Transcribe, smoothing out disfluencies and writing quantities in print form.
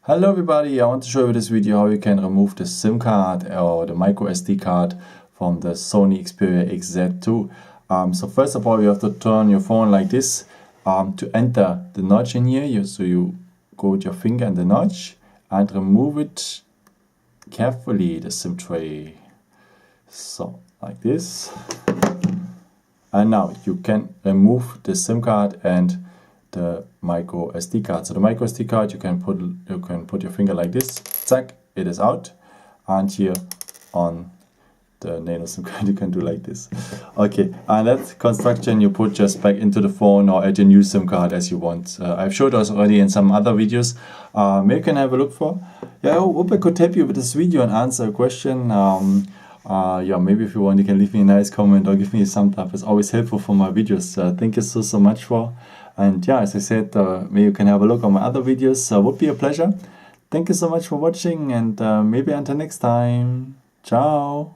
Hello everybody, I want to show you this video how you can remove the SIM card or the microSD card from the Sony Xperia XZ2. So first of all, you have to turn your phone like this to enter the notch in here. So you go with your finger in the notch and remove it carefully, the SIM tray. So like this. And now you can remove the SIM card and the micro SD card. So the micro SD card, you can put your finger like this, zack, it is out, and here on the nano SIM card you can do like this. Okay, and that construction you put just back into the phone or add a new SIM card as you want. I've showed us already in some other videos. Maybe you can have a look for. Yeah, I hope I could help you with this video and answer a question. Yeah, maybe if you want, you can leave me a nice comment or give me a thumbs up. It's always helpful for my videos. Thank you so much for. And yeah, as I said, maybe you can have a look on my other videos. Would be a pleasure. Thank you so much for watching, and maybe until next time. Ciao.